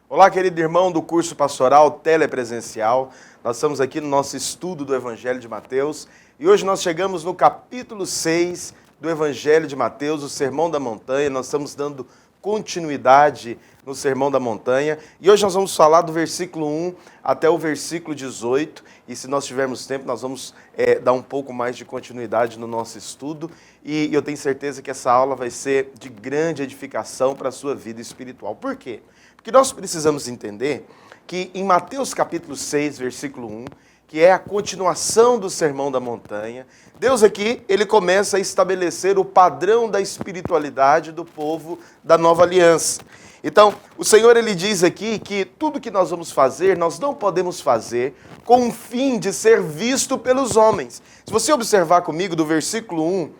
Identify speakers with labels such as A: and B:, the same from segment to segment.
A: Olá, querido irmão do curso pastoral telepresencial. Nós estamos aqui no nosso estudo do Evangelho de Mateus e hoje nós chegamos no capítulo 6 do Evangelho de Mateus, o Sermão da Montanha. Nós estamos dando continuidade no Sermão da Montanha e hoje nós vamos falar do versículo 1 até o versículo 18 e se nós tivermos tempo nós vamos dar um pouco mais de continuidade no nosso estudo e eu tenho certeza que essa aula vai ser de grande edificação para a sua vida espiritual. Por quê? Porque nós precisamos entender que em Mateus capítulo 6, versículo 1, que é a continuação do Sermão da Montanha, Deus aqui, ele começa a estabelecer o padrão da espiritualidade do povo da nova aliança. Então, o Senhor, ele diz aqui que tudo que nós vamos fazer, nós não podemos fazer com o fim de ser visto pelos homens. Se você observar comigo do versículo 1,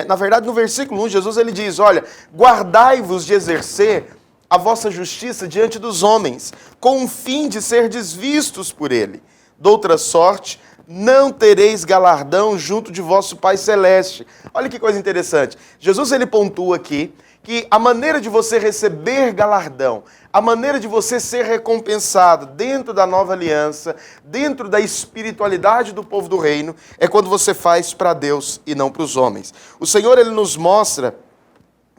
A: na verdade no versículo 1, Jesus ele diz, olha, guardai-vos de exercer a vossa justiça diante dos homens, com o fim de serdes vistos por ele. Doutra sorte, não tereis galardão junto de vosso Pai Celeste. Olha que coisa interessante. Jesus ele pontua aqui que a maneira de você receber galardão, a maneira de você ser recompensado dentro da nova aliança, dentro da espiritualidade do povo do reino, é quando você faz para Deus e não para os homens. O Senhor ele nos mostra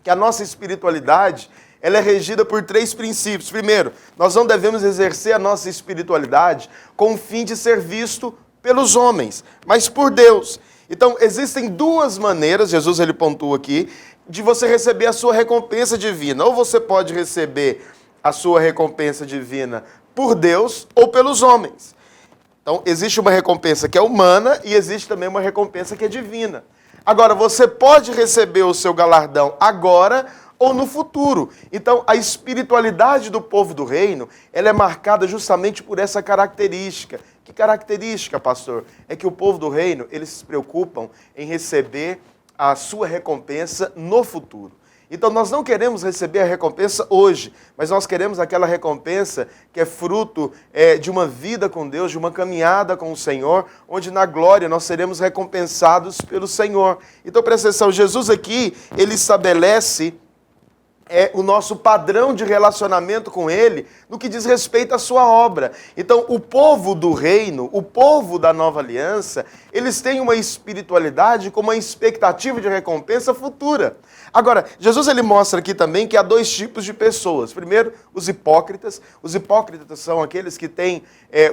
A: que a nossa espiritualidade ela é regida por 3 princípios. Primeiro, nós não devemos exercer a nossa espiritualidade com o fim de ser visto pelos homens, mas por Deus. Então, existem 2 maneiras, Jesus ele pontua aqui, de você receber a sua recompensa divina. Ou você pode receber a sua recompensa divina por Deus ou pelos homens. Então, existe uma recompensa que é humana e existe também uma recompensa que é divina. Agora, você pode receber o seu galardão agora ou no futuro. Então, a espiritualidade do povo do reino, ela é marcada justamente por essa característica. Que característica, pastor? É que o povo do reino, eles se preocupam em receber a sua recompensa no futuro. Então, nós não queremos receber a recompensa hoje, mas nós queremos aquela recompensa que é fruto de uma vida com Deus, de uma caminhada com o Senhor, onde na glória nós seremos recompensados pelo Senhor. Então, presta atenção, Jesus aqui, ele estabelece o nosso padrão de relacionamento com Ele no que diz respeito à sua obra. Então, o povo do reino, o povo da nova aliança, eles têm uma espiritualidade com uma expectativa de recompensa futura. Agora, Jesus ele mostra aqui também que há 2 tipos de pessoas. Primeiro, os hipócritas. Os hipócritas são aqueles que têm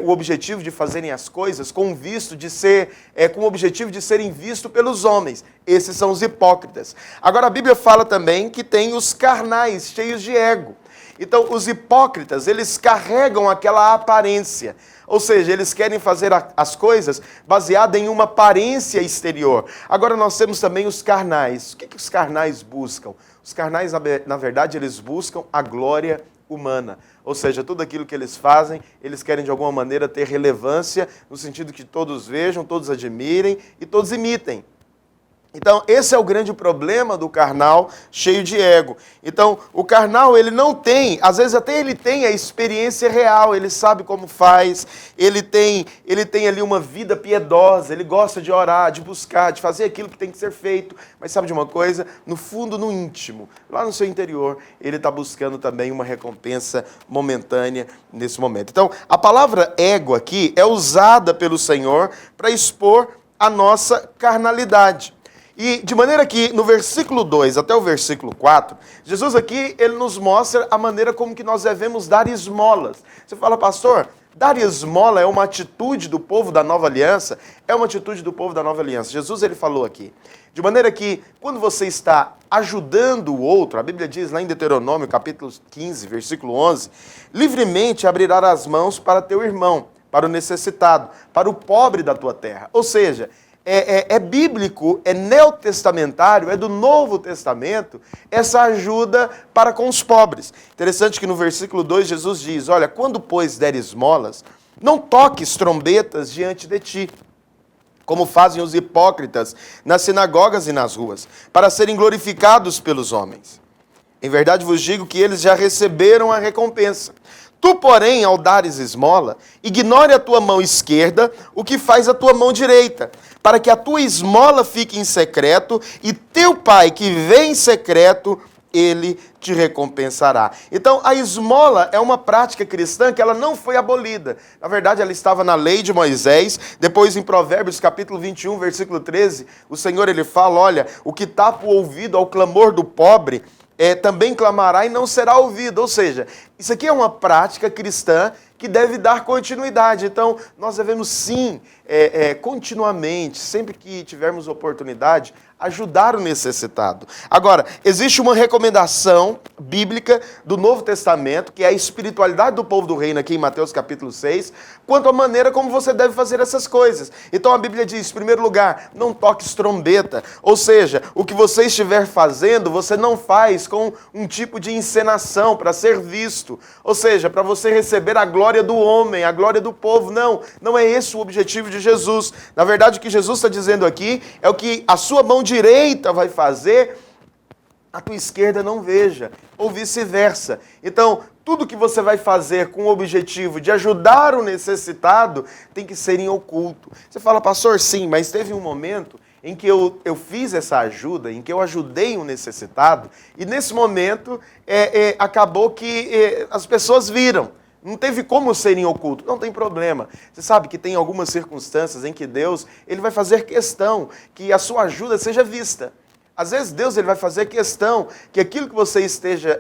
A: o objetivo de fazerem as coisas com o objetivo de serem vistos pelos homens. Esses são os hipócritas. Agora, a Bíblia fala também que tem os carnais, cheios de ego. Então, os hipócritas, eles carregam aquela aparência. Ou seja, eles querem fazer as coisas baseadas em uma aparência exterior. Agora, nós temos também os carnais. O que os carnais buscam? Os carnais, na verdade, eles buscam a glória humana. Ou seja, tudo aquilo que eles fazem, eles querem de alguma maneira ter relevância, no sentido que todos vejam, todos admirem e todos imitem. Então, esse é o grande problema do carnal cheio de ego. Então, o carnal, ele não tem, às vezes até ele tem a experiência real, ele sabe como faz, ele tem ali uma vida piedosa, ele gosta de orar, de buscar, de fazer aquilo que tem que ser feito. Mas sabe de uma coisa? No fundo, no íntimo, lá no seu interior, ele está buscando também uma recompensa momentânea nesse momento. Então, a palavra ego aqui é usada pelo Senhor para expor a nossa carnalidade. E de maneira que no versículo 2 até o versículo 4, Jesus aqui, ele nos mostra a maneira como que nós devemos dar esmolas. Você fala, pastor, dar esmola é uma atitude do povo da nova aliança? É uma atitude do povo da nova aliança. Jesus, ele falou aqui. De maneira que, quando você está ajudando o outro, a Bíblia diz lá em Deuteronômio, capítulo 15, versículo 11, livremente abrirás as mãos para teu irmão, para o necessitado, para o pobre da tua terra. Ou seja, é bíblico, é neotestamentário, é do Novo Testamento, essa ajuda para com os pobres. Interessante que no versículo 2 Jesus diz, olha, quando, pois, der esmolas, não toques trombetas diante de ti, como fazem os hipócritas nas sinagogas e nas ruas, para serem glorificados pelos homens. Em verdade vos digo que eles já receberam a recompensa. Tu, porém, ao dares esmola, ignore a tua mão esquerda o que faz a tua mão direita, para que a tua esmola fique em secreto, e teu pai que vê em secreto, ele te recompensará. Então, a esmola é uma prática cristã que ela não foi abolida. Na verdade, ela estava na lei de Moisés. Depois, em Provérbios, capítulo 21, versículo 13, o Senhor, ele fala, olha, o que tapa o ouvido ao clamor do pobre, também clamará e não será ouvido. Ou seja, isso aqui é uma prática cristã que deve dar continuidade. Então, nós devemos sim, continuamente, sempre que tivermos oportunidade, ajudar o necessitado. Agora, existe uma recomendação bíblica do Novo Testamento, que é a espiritualidade do povo do reino, aqui em Mateus capítulo 6, quanto à maneira como você deve fazer essas coisas. Então a Bíblia diz, em primeiro lugar, não toques trombeta, ou seja, o que você estiver fazendo, você não faz com um tipo de encenação para ser visto, ou seja, para você receber a glória do homem, a glória do povo. Não é esse o objetivo de Jesus. Na verdade, o que Jesus está dizendo aqui é o que a sua mão direita vai fazer, a tua esquerda não veja, ou vice-versa. Então, tudo que você vai fazer com o objetivo de ajudar o necessitado tem que ser em oculto. Você fala, pastor, sim, mas teve um momento em que eu fiz essa ajuda, em que eu ajudei um necessitado, e nesse momento acabou que as pessoas viram. Não teve como ser em oculto, não tem problema. Você sabe que tem algumas circunstâncias em que Deus ele vai fazer questão que a sua ajuda seja vista. Às vezes Deus ele vai fazer questão que aquilo que você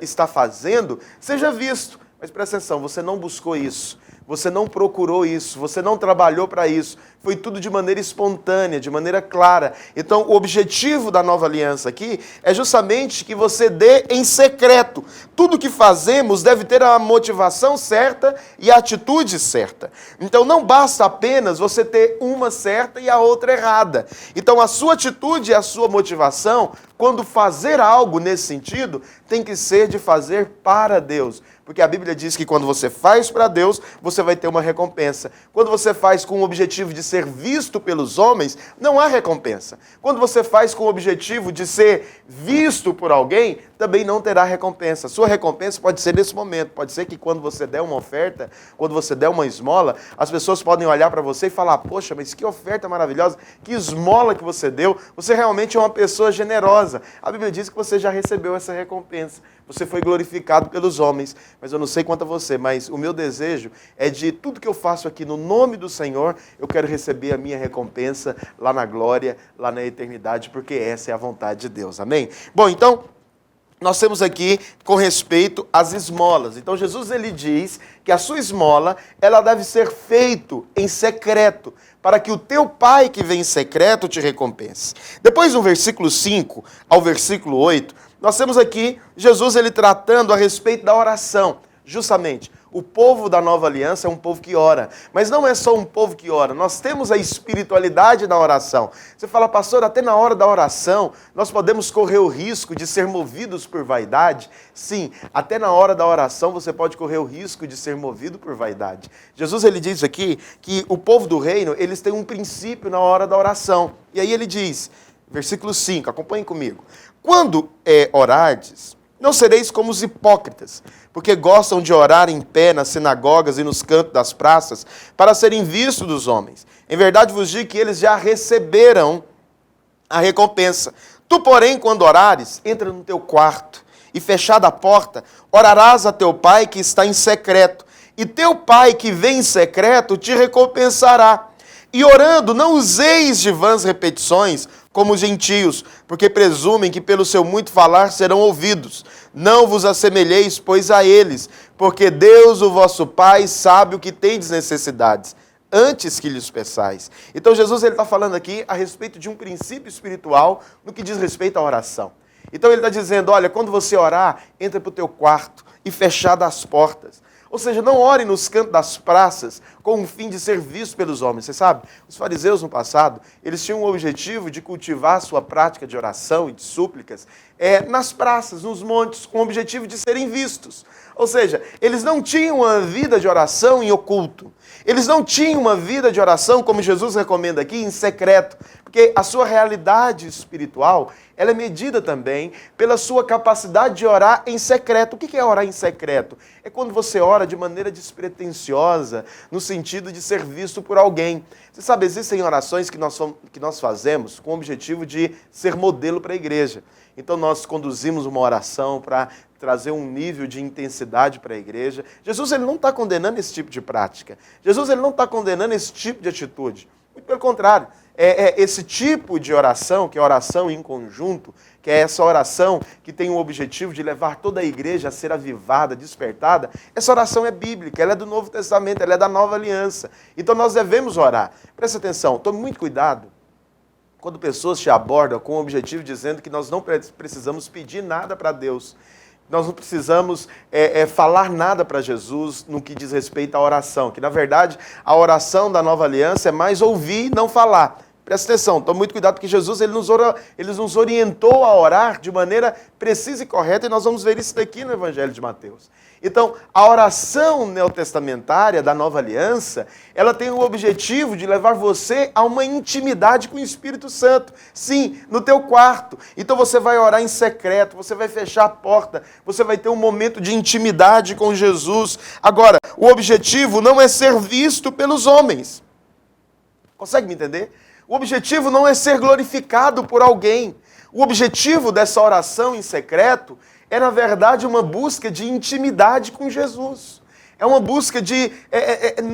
A: está fazendo seja visto. Mas presta atenção, você não buscou isso, você não procurou isso, você não trabalhou para isso. Foi tudo de maneira espontânea, de maneira clara. Então, o objetivo da nova aliança aqui é justamente que você dê em secreto. Tudo que fazemos deve ter a motivação certa e a atitude certa. Então, não basta apenas você ter uma certa e a outra errada. Então, a sua atitude e a sua motivação, quando fazer algo nesse sentido, tem que ser de fazer para Deus. Porque a Bíblia diz que quando você faz para Deus, você vai ter uma recompensa. Quando você faz com o objetivo de ser visto pelos homens, não há recompensa. Quando você faz com o objetivo de ser visto por alguém, também não terá recompensa. Sua recompensa pode ser nesse momento. Pode ser que quando você der uma oferta, quando você der uma esmola, as pessoas podem olhar para você e falar, poxa, mas que oferta maravilhosa, que esmola que você deu. Você realmente é uma pessoa generosa. A Bíblia diz que você já recebeu essa recompensa. Você foi glorificado pelos homens. Mas eu não sei quanto a você, mas o meu desejo é de tudo que eu faço aqui no nome do Senhor, eu quero receber a minha recompensa lá na glória, lá na eternidade, porque essa é a vontade de Deus. Amém? Bom, então, nós temos aqui com respeito às esmolas. Então Jesus ele diz que a sua esmola, ela deve ser feita em secreto, para que o teu pai que vem em secreto te recompense. Depois no versículo 5 ao versículo 8, nós temos aqui Jesus ele tratando a respeito da oração. Justamente, o povo da nova aliança é um povo que ora. Mas não é só um povo que ora, nós temos a espiritualidade da oração. Você fala, pastor, até na hora da oração, nós podemos correr o risco de ser movidos por vaidade? Sim, até na hora da oração você pode correr o risco de ser movido por vaidade. Jesus ele diz aqui que o povo do reino, eles têm um princípio na hora da oração. E aí ele diz, versículo 5, acompanhem comigo. Quando orardes, não sereis como os hipócritas, porque gostam de orar em pé nas sinagogas e nos cantos das praças, para serem vistos dos homens. Em verdade vos digo que eles já receberam a recompensa. Tu, porém, quando orares, entra no teu quarto, e fechada a porta, orarás a teu pai que está em secreto, e teu pai que vem em secreto te recompensará. E orando, não useis de vãs repetições, como os gentios, porque presumem que pelo seu muito falar serão ouvidos. Não vos assemelheis, pois, a eles, porque Deus, o vosso Pai, sabe o que tendes necessidades, antes que lhes peçais. Então Jesus está falando aqui a respeito de um princípio espiritual no que diz respeito à oração. Então ele está dizendo, olha, quando você orar, entra para o teu quarto e fechada as portas. Ou seja, não ore nos cantos das praças com o fim de ser visto pelos homens. Você sabe, os fariseus no passado, eles tinham o objetivo de cultivar a sua prática de oração e de súplicas nas praças, nos montes, com o objetivo de serem vistos. Ou seja, eles não tinham uma vida de oração em oculto. Eles não tinham uma vida de oração, como Jesus recomenda aqui, em secreto. Porque a sua realidade espiritual, ela é medida também pela sua capacidade de orar em secreto. O que é orar em secreto? É quando você ora de maneira despretensiosa, no sentido de ser visto por alguém. Você sabe, existem orações que nós fazemos com o objetivo de ser modelo para a igreja. Então nós conduzimos uma oração para trazer um nível de intensidade para a igreja. Jesus ele não está condenando esse tipo de prática. Jesus ele não está condenando esse tipo de atitude. Muito pelo contrário. Esse tipo de oração, que é oração em conjunto, que é essa oração que tem o objetivo de levar toda a igreja a ser avivada, despertada, essa oração é bíblica, ela é do Novo Testamento, ela é da Nova Aliança. Então nós devemos orar. Presta atenção, tome muito cuidado quando pessoas te abordam com o objetivo dizendo que nós não precisamos pedir nada para Deus. Nós não precisamos falar nada para Jesus no que diz respeito à oração, que na verdade a oração da Nova Aliança é mais ouvir e não falar. Presta atenção, tome muito cuidado, porque Jesus ele nos orientou a orar de maneira precisa e correta, e nós vamos ver isso daqui no Evangelho de Mateus. Então, a oração neotestamentária da Nova Aliança, ela tem o objetivo de levar você a uma intimidade com o Espírito Santo. Sim, no teu quarto. Então você vai orar em secreto, você vai fechar a porta, você vai ter um momento de intimidade com Jesus. Agora, o objetivo não é ser visto pelos homens. Consegue me entender? O objetivo não é ser glorificado por alguém. O objetivo dessa oração em secreto é, na verdade, uma busca de intimidade com Jesus. É uma busca de...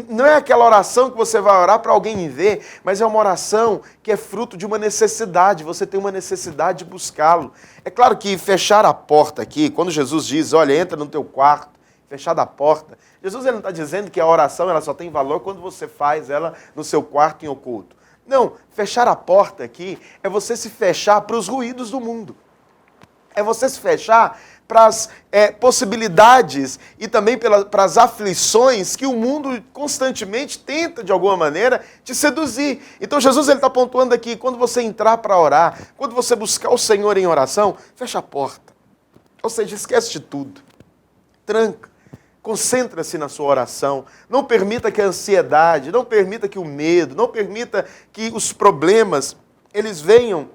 A: não é aquela oração que você vai orar para alguém ver, mas é uma oração que é fruto de uma necessidade. Você tem uma necessidade de buscá-lo. É claro que fechar a porta aqui, quando Jesus diz, olha, entra no teu quarto, fechada a porta, Jesus ele não está dizendo que a oração ela só tem valor quando você faz ela no seu quarto em oculto. Não, fechar a porta aqui é você se fechar para os ruídos do mundo. É você se fechar para as possibilidades e também para as aflições que o mundo constantemente tenta, de alguma maneira, te seduzir. Então Jesus está pontuando aqui, quando você entrar para orar, quando você buscar o Senhor em oração, fecha a porta. Ou seja, esquece de tudo. Tranca. Concentra-se na sua oração, não permita que a ansiedade, não permita que o medo, não permita que os problemas, eles venham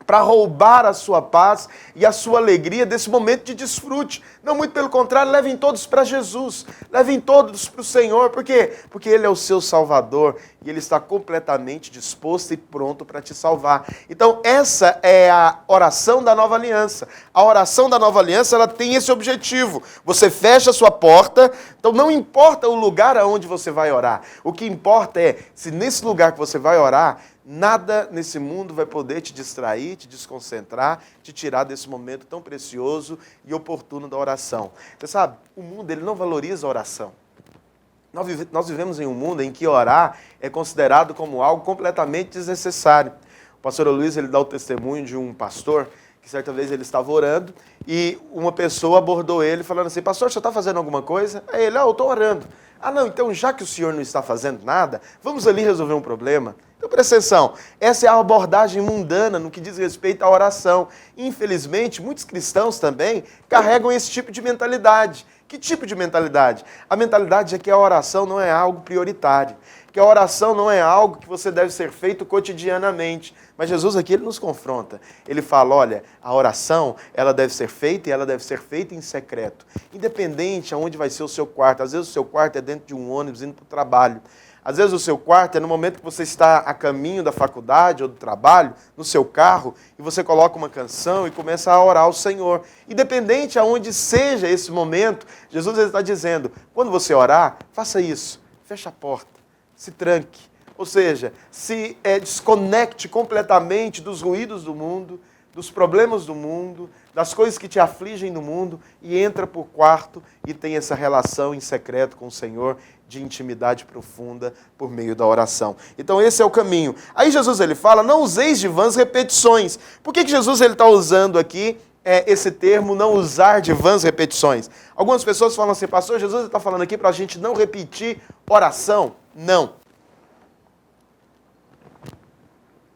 A: para roubar a sua paz e a sua alegria desse momento de desfrute. Não, muito pelo contrário, levem todos para Jesus, levem todos para o Senhor. Por quê? Porque Ele é o seu Salvador e Ele está completamente disposto e pronto para te salvar. Então, essa é a oração da Nova Aliança. A oração da Nova Aliança, ela tem esse objetivo. Você fecha a sua porta, então não importa o lugar aonde você vai orar. O que importa é, se nesse lugar que você vai orar, nada nesse mundo vai poder te distrair, te desconcentrar, te tirar desse momento tão precioso e oportuno da oração. Você sabe, o mundo ele não valoriza a oração. Nós vivemos em um mundo em que orar é considerado como algo completamente desnecessário. O pastor Luiz ele dá o testemunho de um pastor que certa vez ele estava orando e uma pessoa abordou ele falando assim, pastor, você está fazendo alguma coisa? Aí ele, eu estou orando. Ah, não, então já que o senhor não está fazendo nada, vamos ali resolver um problema. Então, presta atenção, essa é a abordagem mundana no que diz respeito à oração. Infelizmente, muitos cristãos também carregam esse tipo de mentalidade. Que tipo de mentalidade? A mentalidade é que a oração não é algo prioritário, que a oração não é algo que você deve ser feito cotidianamente. Mas Jesus aqui ele nos confronta. Ele fala, olha, a oração ela deve ser feita e ela deve ser feita em secreto. Independente aonde vai ser o seu quarto. Às vezes o seu quarto é dentro de um ônibus indo para o trabalho. Às vezes o seu quarto é no momento que você está a caminho da faculdade ou do trabalho, no seu carro, e você coloca uma canção e começa a orar ao Senhor. Independente aonde seja esse momento, Jesus está dizendo, quando você orar, faça isso, feche a porta, se tranque. Ou seja, se desconecte completamente dos ruídos do mundo, dos problemas do mundo, das coisas que te afligem no mundo e entra por quarto e tem essa relação em secreto com o Senhor de intimidade profunda por meio da oração. Então esse é o caminho. Aí Jesus ele fala, não useis de vãs repetições. Por que Jesus ele está usando aqui esse termo, não usar de vãs repetições? Algumas pessoas falam assim, pastor, Jesus está falando aqui para a gente não repetir oração. Não.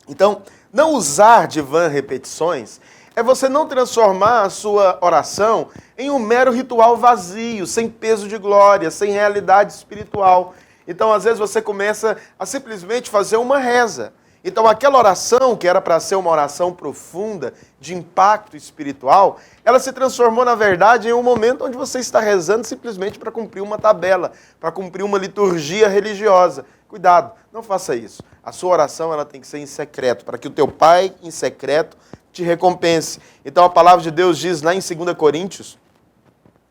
A: Então, não usar de vãs repetições é você não transformar a sua oração em um mero ritual vazio, sem peso de glória, sem realidade espiritual. Então, às vezes, você começa a simplesmente fazer uma reza. Então, aquela oração, que era para ser uma oração profunda, de impacto espiritual, ela se transformou, na verdade, em um momento onde você está rezando simplesmente para cumprir uma tabela, para cumprir uma liturgia religiosa. Cuidado, não faça isso. A sua oração ela tem que ser em secreto, para que o teu Pai em secreto te recompense. Então a palavra de Deus diz lá em 2 Coríntios,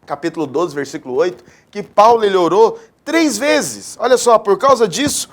A: capítulo 12, versículo 8, que Paulo ele orou 3 vezes. Olha só, por causa disso,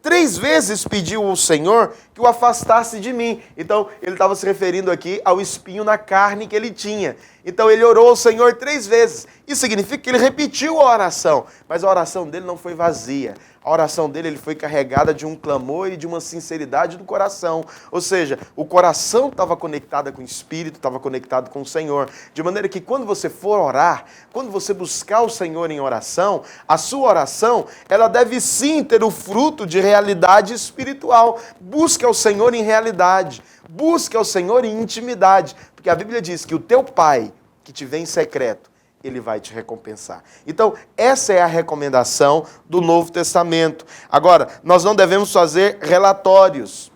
A: 3 vezes pediu ao Senhor que o afastasse de mim. Então, ele estava se referindo aqui ao espinho na carne que ele tinha. Então, ele orou ao Senhor 3 vezes. Isso significa que ele repetiu a oração, mas a oração dele não foi vazia. A oração dele ele foi carregada de um clamor e de uma sinceridade do coração. Ou seja, o coração estava conectado com o Espírito, estava conectado com o Senhor. De maneira que quando você for orar, quando você buscar o Senhor em oração, a sua oração, ela deve sim ter o fruto de realidade espiritual. Busque ao Senhor em realidade. Busque ao Senhor em intimidade. Porque a Bíblia diz que o teu Pai, que te vê em secreto, ele vai te recompensar. Então, essa é a recomendação do Novo Testamento. Agora, nós não devemos fazer relatórios.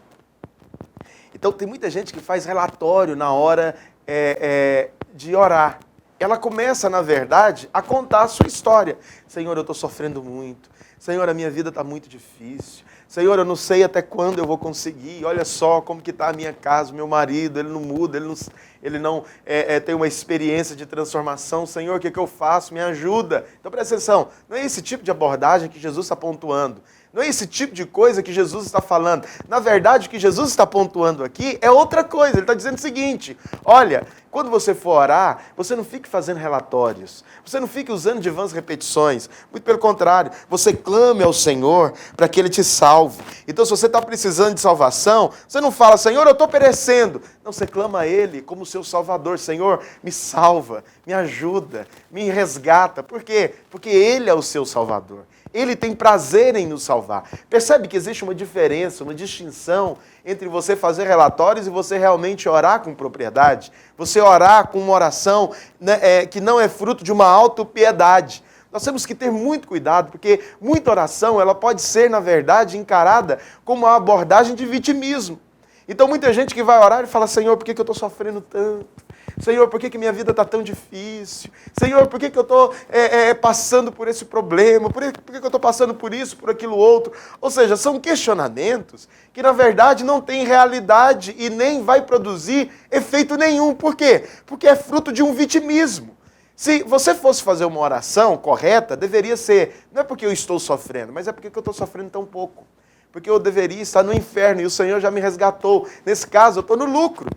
A: Então, tem muita gente que faz relatório na hora de orar. Ela começa, na verdade, a contar a sua história. Senhor, eu estou sofrendo muito. Senhor, a minha vida está muito difícil. Senhor, eu não sei até quando eu vou conseguir. Olha só como que está a minha casa, o meu marido, ele não muda, ele não tem uma experiência de transformação. Senhor, o que eu faço? Me ajuda. Então, presta atenção, não é esse tipo de abordagem que Jesus está pontuando. Não é esse tipo de coisa que Jesus está falando. Na verdade, o que Jesus está pontuando aqui é outra coisa. Ele está dizendo o seguinte, olha, quando você for orar, você não fique fazendo relatórios. Você não fique usando de vãs repetições. Muito pelo contrário, você clame ao Senhor para que Ele te salve. Então, se você está precisando de salvação, você não fala, Senhor, eu estou perecendo. Não, você clama a Ele como seu Salvador. Senhor, me salva, me ajuda, me resgata. Por quê? Porque Ele é o seu Salvador. Ele tem prazer em nos salvar. Percebe que existe uma diferença, uma distinção entre você fazer relatórios e você realmente orar com propriedade? Você orar com uma oração que não é fruto de uma autopiedade. Nós temos que ter muito cuidado, porque muita oração ela pode ser, na verdade, encarada como uma abordagem de vitimismo. Então, muita gente que vai orar e fala, Senhor, por que eu estou sofrendo tanto? Senhor, por que minha vida está tão difícil? Senhor, por que eu estou passando por esse problema? Por que eu estou passando por isso, por aquilo outro? Ou seja, são questionamentos que, na verdade, não têm realidade e nem vai produzir efeito nenhum. Por quê? Porque é fruto de um vitimismo. Se você fosse fazer uma oração correta, deveria ser, não é porque eu estou sofrendo, mas é porque eu estou sofrendo tão pouco. Porque eu deveria estar no inferno e o Senhor já me resgatou. Nesse caso, eu estou no lucro.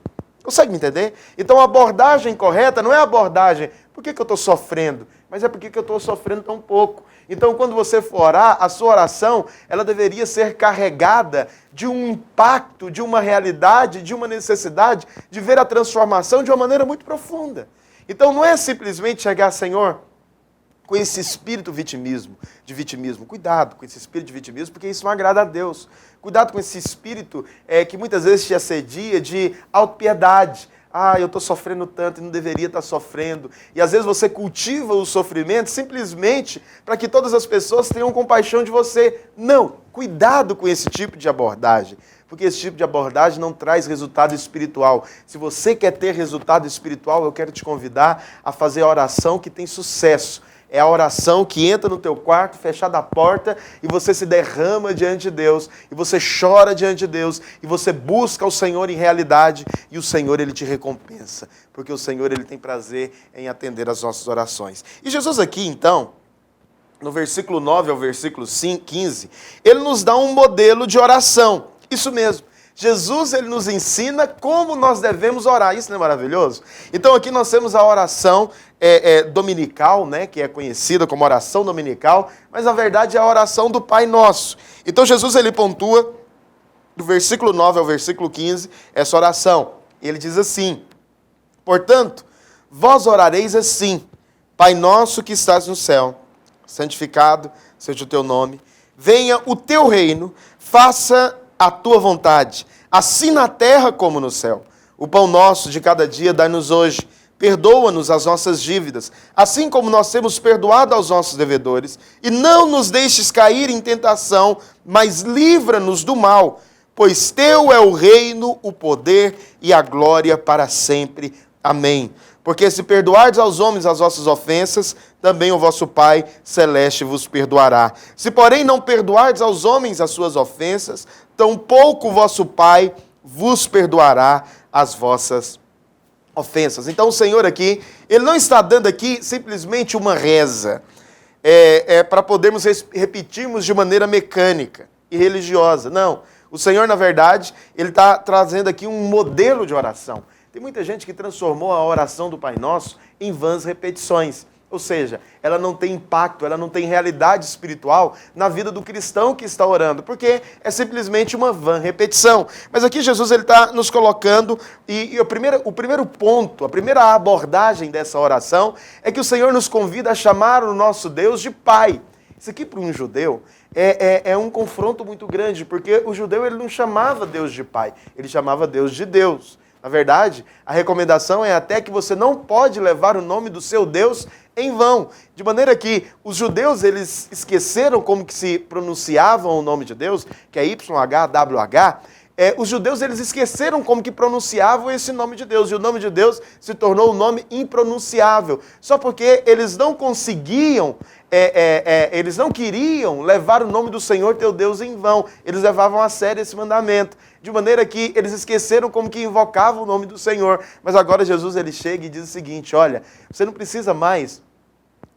A: Consegue me entender? Então a abordagem correta não é a abordagem, por que eu estou sofrendo? Mas é porque eu estou sofrendo tão pouco. Então quando você for orar, a sua oração, ela deveria ser carregada de um impacto, de uma realidade, de uma necessidade de ver a transformação de uma maneira muito profunda. Então não é simplesmente chegar, Senhor, com esse espírito de vitimismo. Cuidado com esse espírito de vitimismo, porque isso não agrada a Deus. Cuidado com esse espírito que muitas vezes te assedia de autopiedade. Eu estou sofrendo tanto e não deveria estar sofrendo. E às vezes você cultiva o sofrimento simplesmente para que todas as pessoas tenham compaixão de você. Não, cuidado com esse tipo de abordagem. Porque esse tipo de abordagem não traz resultado espiritual. Se você quer ter resultado espiritual, eu quero te convidar a fazer a oração que tem sucesso. É a oração que entra no teu quarto, fechada a porta, e você se derrama diante de Deus, e você chora diante de Deus, e você busca o Senhor em realidade, e o Senhor, Ele te recompensa, porque o Senhor, Ele tem prazer em atender as nossas orações. E Jesus aqui, então, no versículo 9 ao versículo 15, Ele nos dá um modelo de oração. Isso mesmo. Jesus, ele nos ensina como nós devemos orar. Isso não é maravilhoso? Então aqui nós temos a oração dominical, né, que é conhecida como oração dominical, mas na verdade é a oração do Pai Nosso. Então Jesus, ele pontua, do versículo 9 ao versículo 15, essa oração. E ele diz assim, portanto, vós orareis assim, Pai Nosso que estás no céu, santificado seja o teu nome, venha o teu reino, faça a tua vontade, assim na terra como no céu. O pão nosso de cada dia dai-nos hoje. Perdoa-nos as nossas dívidas, assim como nós temos perdoado aos nossos devedores. E não nos deixes cair em tentação, mas livra-nos do mal. Pois teu é o reino, o poder e a glória para sempre. Amém. Porque se perdoardes aos homens as vossas ofensas, também o vosso Pai celeste vos perdoará. Se, porém, não perdoardes aos homens as suas ofensas, tampouco o vosso Pai vos perdoará as vossas ofensas. Então o Senhor aqui, Ele não está dando aqui simplesmente uma reza, para podermos repetirmos de maneira mecânica e religiosa. Não, o Senhor, na verdade, Ele está trazendo aqui um modelo de oração. Tem muita gente que transformou a oração do Pai Nosso em vãs repetições. Ou seja, ela não tem impacto, ela não tem realidade espiritual na vida do cristão que está orando, porque é simplesmente uma vã repetição. Mas aqui Jesus está nos colocando, e o primeiro ponto, a primeira abordagem dessa oração é que o Senhor nos convida a chamar o nosso Deus de Pai. Isso aqui para um judeu é um confronto muito grande, porque o judeu ele não chamava Deus de Pai, ele chamava Deus de Deus. Na verdade, a recomendação é até que você não pode levar o nome do seu Deus em vão. De maneira que os judeus, eles esqueceram como que se pronunciavam o nome de Deus, que é YHWH. Os judeus, eles esqueceram como que pronunciavam esse nome de Deus. E o nome de Deus se tornou um nome impronunciável. Só porque eles não conseguiam, eles não queriam levar o nome do Senhor teu Deus em vão. Eles levavam a sério esse mandamento. De maneira que eles esqueceram como que invocavam o nome do Senhor. Mas agora Jesus ele chega e diz o seguinte: olha, você não precisa mais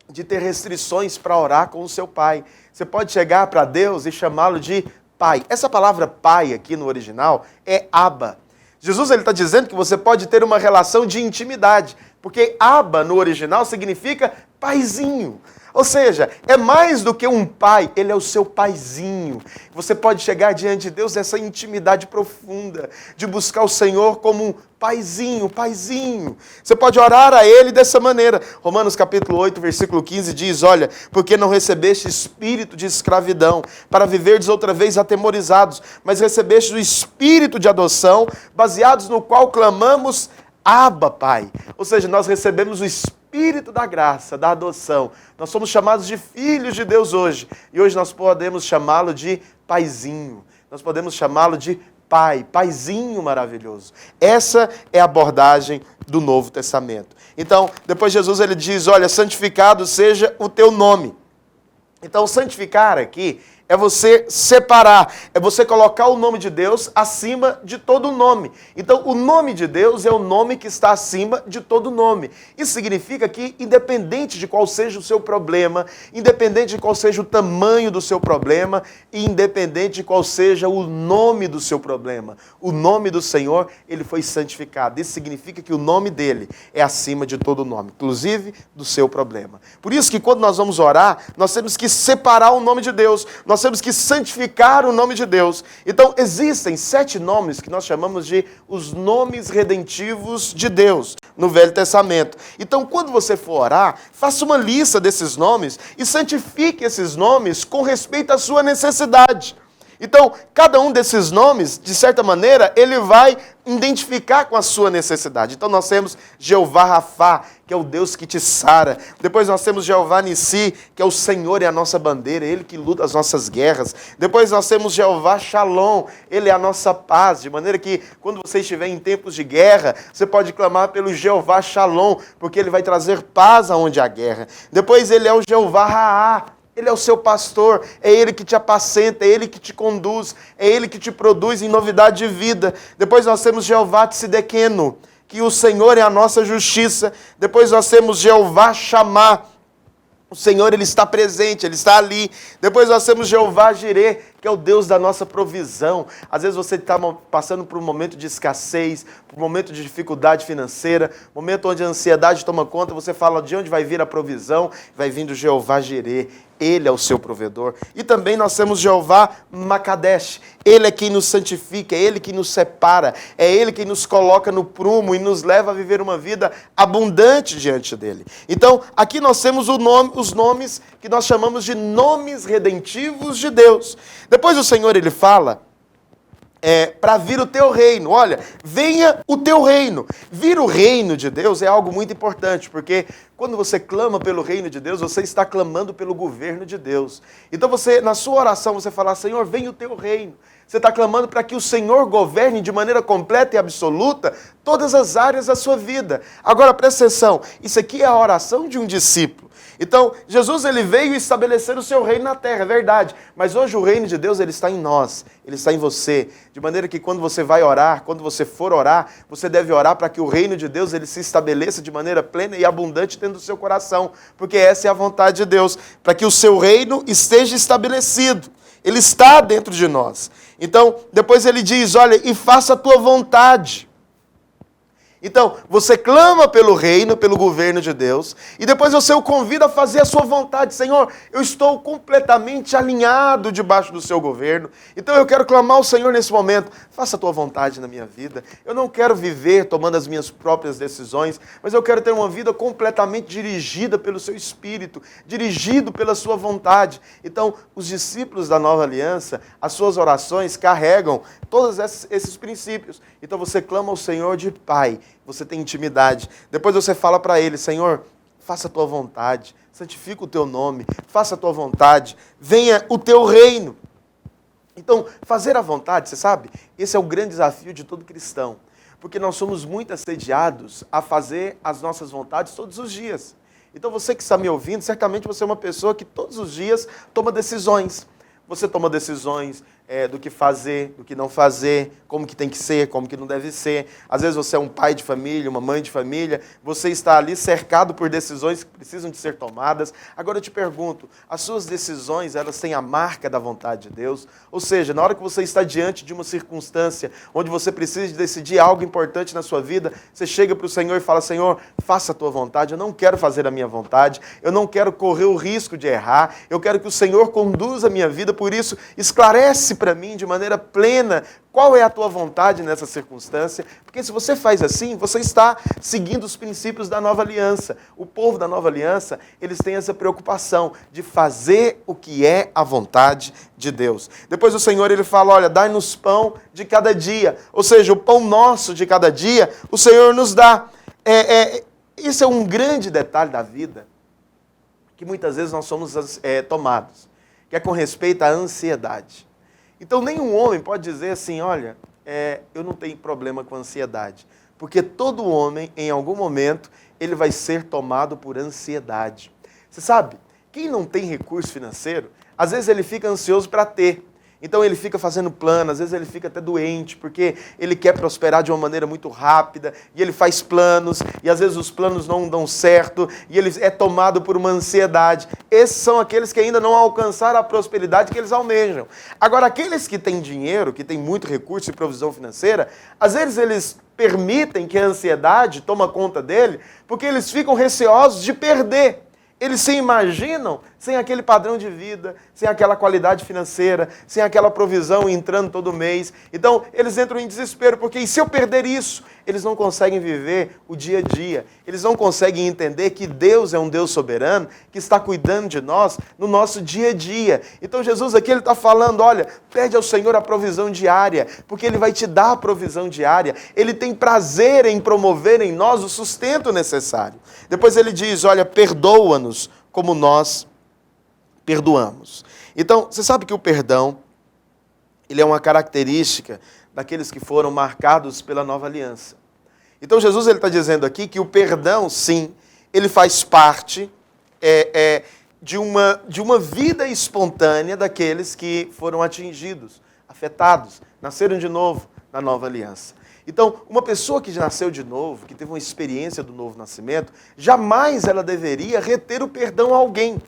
A: de ter restrições para orar com o seu Pai. Você pode chegar para Deus e chamá-lo de Pai. Essa palavra Pai aqui no original é Abba. Jesus ele está dizendo que você pode ter uma relação de intimidade, porque Abba no original significa paizinho. Ou seja, é mais do que um pai, ele é o seu paizinho. Você pode chegar diante de Deus nessa intimidade profunda, de buscar o Senhor como um paizinho, paizinho. Você pode orar a Ele dessa maneira. Romanos capítulo 8, versículo 15 diz, olha, porque não recebeste espírito de escravidão, para viverdes outra vez atemorizados, mas recebeste o espírito de adoção, baseados no qual clamamos, Abba, Pai. Ou seja, nós recebemos o Espírito da graça, da adoção. Nós somos chamados de filhos de Deus hoje. E hoje nós podemos chamá-lo de paizinho. Nós podemos chamá-lo de Pai, paizinho maravilhoso. Essa é a abordagem do Novo Testamento. Então, depois Jesus ele diz, olha, santificado seja o teu nome. Então, santificar aqui é você separar, é você colocar o nome de Deus acima de todo nome. Então, o nome de Deus é o nome que está acima de todo nome. Isso significa que, independente de qual seja o seu problema, independente de qual seja o tamanho do seu problema, e independente de qual seja o nome do seu problema, o nome do Senhor, ele foi santificado. Isso significa que o nome dele é acima de todo nome, inclusive do seu problema. Por isso que quando nós vamos orar, nós temos que separar o nome de Deus, nós temos que santificar o nome de Deus. Então, existem 7 nomes que nós chamamos de os nomes redentivos de Deus no Velho Testamento. Então, quando você for orar, faça uma lista desses nomes e santifique esses nomes com respeito à sua necessidade. Então, cada um desses nomes, de certa maneira, ele vai identificar com a sua necessidade. Então, nós temos Jeová Rafá, que é o Deus que te sara. Depois nós temos Jeová Nissi, que é o Senhor e a nossa bandeira, Ele que luta as nossas guerras. Depois nós temos Jeová Shalom, Ele é a nossa paz, de maneira que quando você estiver em tempos de guerra, você pode clamar pelo Jeová Shalom, porque Ele vai trazer paz aonde há guerra. Depois Ele é o Jeová Raá, Ele é o seu pastor, é Ele que te apacenta, é Ele que te conduz, é Ele que te produz em novidade de vida. Depois nós temos Jeová Tsidequeno, que o Senhor é a nossa justiça. Depois nós temos Jeová Shammah, o Senhor ele está presente, Ele está ali. Depois nós temos Jeová Jireh, que é o Deus da nossa provisão. Às vezes você está passando por um momento de escassez, por um momento de dificuldade financeira, momento onde a ansiedade toma conta, você fala de onde vai vir a provisão, vai vir do Jeová Jireh. Ele é o seu provedor. E também nós temos Jeová Makadesh. Ele é quem nos santifica, é Ele que nos separa, é Ele que nos coloca no prumo e nos leva a viver uma vida abundante diante dEle. Então, aqui nós temos os nomes que nós chamamos de nomes redentivos de Deus. Depois o Senhor, Ele fala, para vir o teu reino. Olha, venha o teu reino. Vir o reino de Deus é algo muito importante, porque quando você clama pelo reino de Deus, você está clamando pelo governo de Deus. Então você, na sua oração, você fala, Senhor, venha o teu reino. Você está clamando para que o Senhor governe de maneira completa e absoluta todas as áreas da sua vida. Agora, presta atenção, isso aqui é a oração de um discípulo. Então, Jesus ele veio estabelecer o seu reino na terra, é verdade. Mas hoje o reino de Deus ele está em nós, ele está em você. De maneira que quando você vai orar, quando você for orar, você deve orar para que o reino de Deus ele se estabeleça de maneira plena e abundante dentro do seu coração. Porque essa é a vontade de Deus, para que o seu reino esteja estabelecido. Ele está dentro de nós. Então, depois ele diz, olha, e faça a tua vontade. Então, você clama pelo reino, pelo governo de Deus, e depois você o convida a fazer a sua vontade. Senhor, eu estou completamente alinhado debaixo do seu governo, então eu quero clamar ao Senhor nesse momento, faça a tua vontade na minha vida. Eu não quero viver tomando as minhas próprias decisões, mas eu quero ter uma vida completamente dirigida pelo seu Espírito, dirigido pela sua vontade. Então, os discípulos da Nova Aliança, as suas orações carregam todos esses princípios. Então você clama ao Senhor de Pai, você tem intimidade. Depois você fala para Ele, Senhor, faça a tua vontade, santifica o teu nome, faça a tua vontade, venha o teu reino. Então, fazer a vontade, você sabe, esse é o grande desafio de todo cristão, porque nós somos muito assediados a fazer as nossas vontades todos os dias. Então você que está me ouvindo, certamente você é uma pessoa que todos os dias toma decisões. Você toma decisões do que fazer, do que não fazer, como que tem que ser, como que não deve ser. Às vezes você é um pai de família, uma mãe de família, você está ali cercado por decisões que precisam de ser tomadas. Agora eu te pergunto, as suas decisões, elas têm a marca da vontade de Deus? Ou seja, na hora que você está diante de uma circunstância onde você precisa de decidir algo importante na sua vida, você chega para o Senhor e fala, Senhor, faça a tua vontade, eu não quero fazer a minha vontade, eu não quero correr o risco de errar, eu quero que o Senhor conduza a minha vida, por isso esclarece para mim de maneira plena qual é a tua vontade nessa circunstância, porque se você faz assim, você está seguindo os princípios da Nova Aliança. O povo da Nova Aliança, eles têm essa preocupação de fazer o que é a vontade de Deus. Depois o Senhor ele fala, olha, dai-nos pão de cada dia, ou seja, o pão nosso de cada dia, o Senhor nos dá. Isso é um grande detalhe da vida, que muitas vezes nós somos tomados, que é com respeito à ansiedade. Então, nenhum homem pode dizer assim, olha, eu não tenho problema com ansiedade. Porque todo homem, em algum momento, ele vai ser tomado por ansiedade. Você sabe, quem não tem recurso financeiro, às vezes ele fica ansioso para ter. Então ele fica fazendo plano, às vezes ele fica até doente, porque ele quer prosperar de uma maneira muito rápida, e ele faz planos, e às vezes os planos não dão certo, e ele é tomado por uma ansiedade. Esses são aqueles que ainda não alcançaram a prosperidade que eles almejam. Agora, aqueles que têm dinheiro, que têm muito recurso e provisão financeira, às vezes eles permitem que a ansiedade tome conta dele, porque eles ficam receosos de perder. Eles se imaginam sem aquele padrão de vida, sem aquela qualidade financeira, sem aquela provisão entrando todo mês. Então, eles entram em desespero, porque e se eu perder isso? Eles não conseguem viver o dia a dia. Eles não conseguem entender que Deus é um Deus soberano, que está cuidando de nós no nosso dia a dia. Então, Jesus aqui ele está falando, olha, pede ao Senhor a provisão diária, porque Ele vai te dar a provisão diária. Ele tem prazer em promover em nós o sustento necessário. Depois ele diz, olha, perdoa-nos como nós perdoamos. Então, você sabe que o perdão, ele é uma característica daqueles que foram marcados pela Nova Aliança. Então, Jesus ele está dizendo aqui que o perdão, sim, ele faz parte de uma vida espontânea daqueles que foram atingidos, afetados, nasceram de novo na Nova Aliança. Então, uma pessoa que nasceu de novo, que teve uma experiência do novo nascimento, jamais ela deveria reter o perdão a alguém.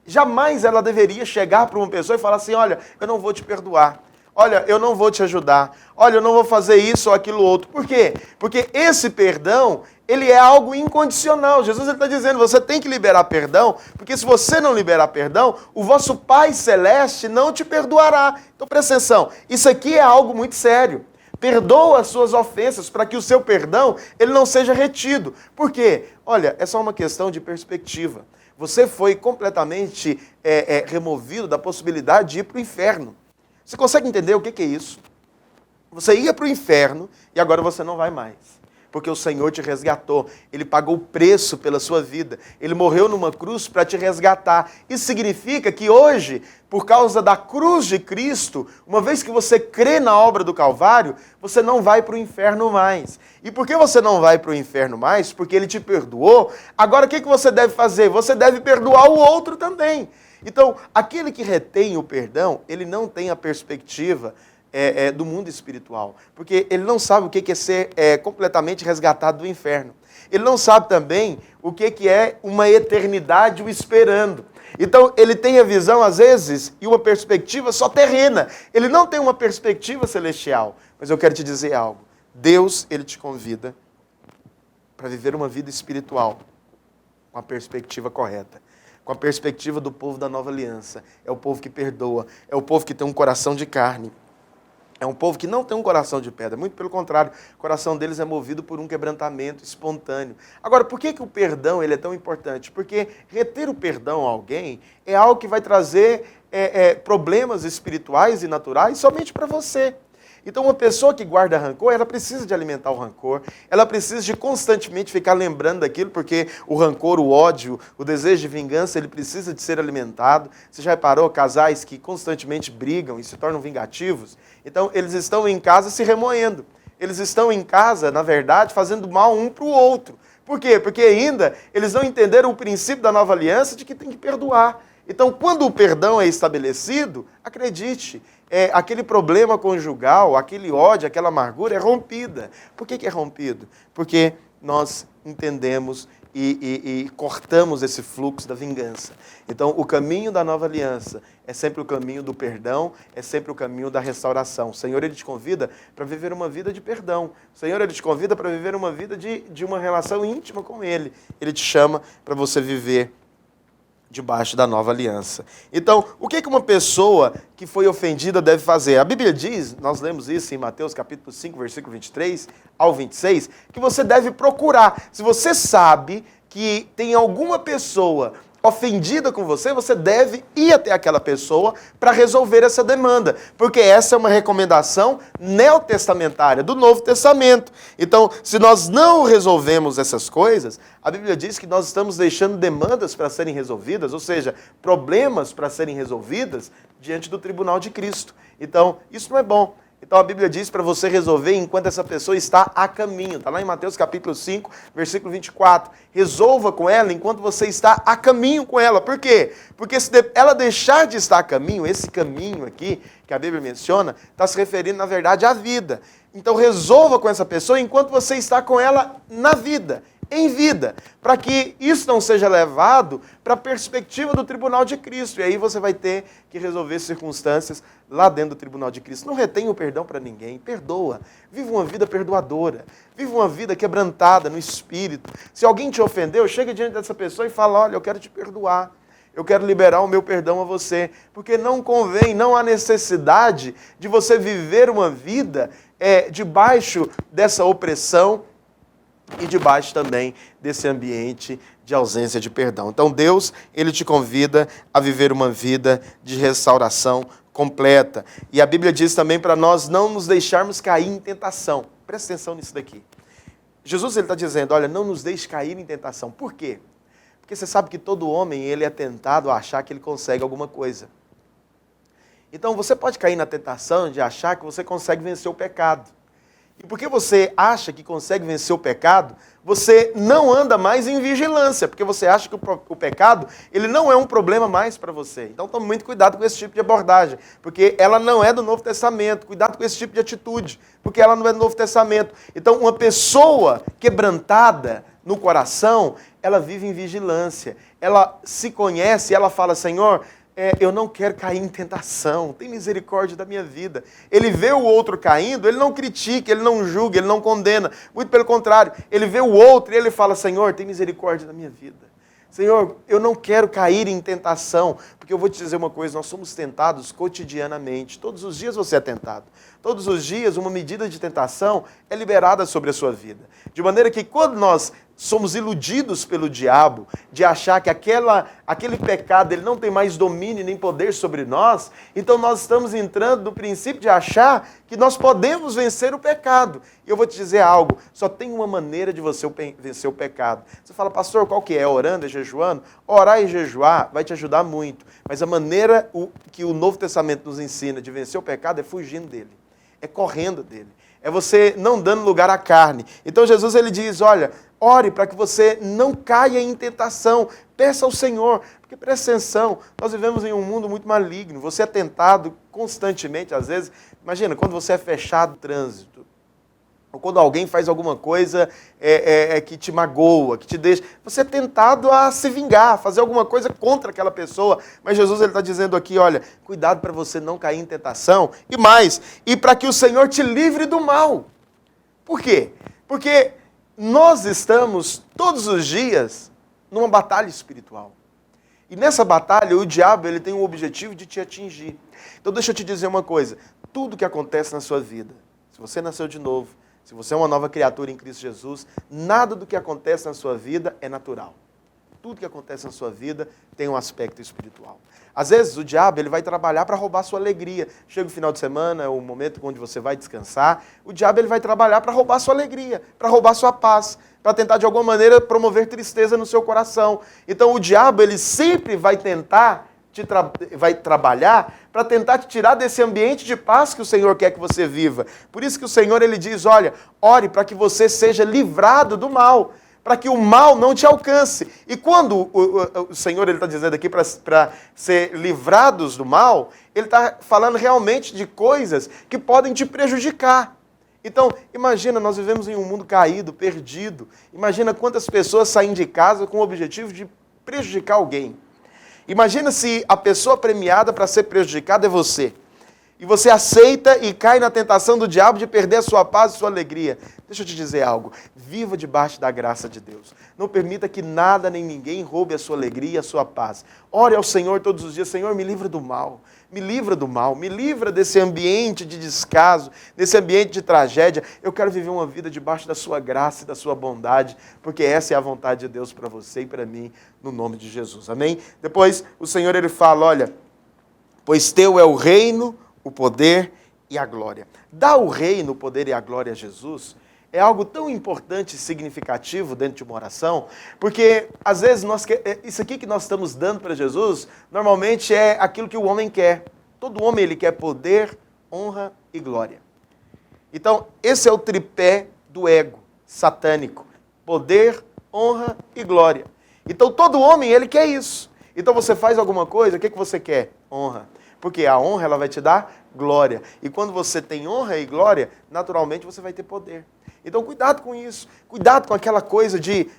A: Jamais ela deveria chegar para uma pessoa e falar assim, olha, eu não vou te perdoar. Olha, eu não vou te ajudar. Olha, eu não vou fazer isso ou aquilo outro. Por quê? Porque esse perdão, ele é algo incondicional. Jesus está dizendo, você tem que liberar perdão, porque se você não liberar perdão, o vosso Pai Celeste não te perdoará. Então, presta atenção, isso aqui é algo muito sério. Perdoa as suas ofensas para que o seu perdão ele não seja retido. Por quê? Olha, é só uma questão de perspectiva. Você foi completamente removido da possibilidade de ir para o inferno. Você consegue entender o que é isso? Você ia para o inferno e agora você não vai mais. porque o Senhor te resgatou. Ele pagou o preço pela sua vida. Ele morreu numa cruz para te resgatar. Isso significa que hoje, por causa da cruz de Cristo, uma vez que você crê na obra do Calvário, você não vai para o inferno mais. E por que você não vai para o inferno mais? Porque Ele te perdoou. Agora o que você deve fazer? Você deve perdoar o outro também. Então, aquele que retém o perdão, ele não tem a perspectiva do mundo espiritual. Porque ele não sabe o que é ser completamente resgatado do inferno. Ele não sabe também o que é uma eternidade o esperando. Então, ele tem a visão, às vezes, e uma perspectiva só terrena. Ele não tem uma perspectiva celestial. Mas eu quero te dizer algo. Deus, Ele te convida para viver uma vida espiritual com a perspectiva correta. Com a perspectiva do povo da nova aliança. É o povo que perdoa. É o povo que tem um coração de carne. É um povo que não tem um coração de pedra. Muito pelo contrário. O coração deles é movido por um quebrantamento espontâneo. Agora, por que o perdão ele é tão importante? Porque reter o perdão a alguém é algo que vai trazer problemas espirituais e naturais somente para você. Então, uma pessoa que guarda rancor, ela precisa de alimentar o rancor, ela precisa de constantemente ficar lembrando daquilo, porque o rancor, o ódio, o desejo de vingança, ele precisa de ser alimentado. Você já reparou casais que constantemente brigam e se tornam vingativos? Então, eles estão em casa se remoendo. Eles estão em casa, na verdade, fazendo mal um para o outro. Por quê? Porque ainda eles não entenderam o princípio da nova aliança de que tem que perdoar. Então, quando o perdão é estabelecido, acredite, aquele problema conjugal, aquele ódio, aquela amargura é rompida. Por que é rompido? Porque nós entendemos e cortamos esse fluxo da vingança. Então, o caminho da nova aliança é sempre o caminho do perdão, é sempre o caminho da restauração. O Senhor, Ele te convida para viver uma vida de perdão. O Senhor, Ele te convida para viver uma vida de uma relação íntima com Ele. Ele te chama para você viver debaixo da nova aliança. Então, o que uma pessoa que foi ofendida deve fazer? A Bíblia diz, nós lemos isso em Mateus capítulo 5, versículo 23 ao 26, que você deve procurar. Se você sabe que tem alguma pessoa ofendida com você, você deve ir até aquela pessoa para resolver essa demanda, porque essa é uma recomendação neotestamentária, do Novo Testamento. Então, se nós não resolvemos essas coisas, a Bíblia diz que nós estamos deixando demandas para serem resolvidas, ou seja, problemas para serem resolvidas diante do tribunal de Cristo. Então, isso não é bom. Então a Bíblia diz para você resolver enquanto essa pessoa está a caminho. Está lá em Mateus capítulo 5, versículo 24. Resolva com ela enquanto você está a caminho com ela. Por quê? Porque se ela deixar de estar a caminho, esse caminho aqui que a Bíblia menciona, está se referindo na verdade à vida. Então resolva com essa pessoa enquanto você está com ela na vida, em vida, para que isso não seja levado para a perspectiva do tribunal de Cristo. E aí você vai ter que resolver circunstâncias lá dentro do tribunal de Cristo. Não retenha o perdão para ninguém, perdoa. Viva uma vida perdoadora, viva uma vida quebrantada no espírito. Se alguém te ofendeu, chega diante dessa pessoa e fala, olha, eu quero te perdoar. Eu quero liberar o meu perdão a você, porque não convém, não há necessidade de você viver uma vida debaixo dessa opressão e debaixo também desse ambiente de ausência de perdão. Então Deus, Ele te convida a viver uma vida de restauração completa. E a Bíblia diz também para nós não nos deixarmos cair em tentação. Presta atenção nisso daqui. Jesus está dizendo, olha, não nos deixe cair em tentação. Por quê? Porque você sabe que todo homem ele é tentado a achar que ele consegue alguma coisa. Então você pode cair na tentação de achar que você consegue vencer o pecado. E porque você acha que consegue vencer o pecado, você não anda mais em vigilância, porque você acha que o pecado ele não é um problema mais para você. Então tome muito cuidado com esse tipo de abordagem, porque ela não é do Novo Testamento. Cuidado com esse tipo de atitude, porque ela não é do Novo Testamento. Então uma pessoa quebrantada no coração, ela vive em vigilância. Ela se conhece, ela fala, Senhor, eu não quero cair em tentação, tem misericórdia da minha vida. Ele vê o outro caindo, ele não critica, ele não julga, ele não condena. Muito pelo contrário, ele vê o outro e ele fala, Senhor, tem misericórdia da minha vida. Senhor, eu não quero cair em tentação, porque eu vou te dizer uma coisa, nós somos tentados cotidianamente. Todos os dias você é tentado. Todos os dias uma medida de tentação é liberada sobre a sua vida. De maneira que quando nós somos iludidos pelo diabo de achar que aquele pecado ele não tem mais domínio nem poder sobre nós, então nós estamos entrando no princípio de achar que nós podemos vencer o pecado. E eu vou te dizer algo, só tem uma maneira de você vencer o pecado. Você fala, pastor, qual que é? Orando, é jejuando? Orar e jejuar vai te ajudar muito, mas a maneira que o Novo Testamento nos ensina de vencer o pecado é fugindo dele, é correndo dele. É você não dando lugar à carne. Então Jesus ele diz, olha, ore para que você não caia em tentação. Peça ao Senhor, porque presta atenção, nós vivemos em um mundo muito maligno. Você é tentado constantemente, às vezes. Imagina, quando você é fechado no trânsito, ou quando alguém faz alguma coisa que te magoa, que te deixa, você é tentado a se vingar, fazer alguma coisa contra aquela pessoa. Mas Jesus está dizendo aqui, olha, cuidado para você não cair em tentação. E mais, e para que o Senhor te livre do mal. Por quê? Porque nós estamos todos os dias numa batalha espiritual. E nessa batalha, o diabo ele tem o objetivo de te atingir. Então deixa eu te dizer uma coisa, tudo que acontece na sua vida, se você nasceu de novo, se você é uma nova criatura em Cristo Jesus, nada do que acontece na sua vida é natural. Tudo que acontece na sua vida tem um aspecto espiritual. Às vezes o diabo ele vai trabalhar para roubar a sua alegria. Chega o final de semana, é o momento onde você vai descansar. O diabo ele vai trabalhar para roubar a sua alegria, para roubar a sua paz, para tentar de alguma maneira promover tristeza no seu coração. Então o diabo ele sempre vai tentar vai trabalhar para tentar te tirar desse ambiente de paz que o Senhor quer que você viva. Por isso que o Senhor ele diz, olha, ore para que você seja livrado do mal, para que o mal não te alcance. E quando o Senhor ele está dizendo aqui para ser livrados do mal, ele está falando realmente de coisas que podem te prejudicar. Então, imagina, nós vivemos em um mundo caído, perdido. Imagina quantas pessoas saem de casa com o objetivo de prejudicar alguém. Imagina se a pessoa premiada para ser prejudicada é você. E você aceita e cai na tentação do diabo de perder a sua paz e sua alegria. Deixa eu te dizer algo. Viva debaixo da graça de Deus. Não permita que nada nem ninguém roube a sua alegria e a sua paz. Ore ao Senhor todos os dias. Senhor, me livra do mal. Me livra do mal. Me livra desse ambiente de descaso, desse ambiente de tragédia. Eu quero viver uma vida debaixo da sua graça e da sua bondade, porque essa é a vontade de Deus para você e para mim, no nome de Jesus. Amém? Depois, o Senhor ele fala, olha, pois teu é o reino, o poder e a glória. Dar o reino, o poder e a glória a Jesus é algo tão importante e significativo dentro de uma oração, porque às vezes isso aqui que nós estamos dando para Jesus, normalmente é aquilo que o homem quer. Todo homem ele quer poder, honra e glória. Então, esse é o tripé do ego satânico. Poder, honra e glória. Então, todo homem ele quer isso. Então, você faz alguma coisa, o que você quer? Honra. Porque a honra ela vai te dar glória. E quando você tem honra e glória, naturalmente você vai ter poder. Então cuidado com isso. Cuidado com aquela coisa de...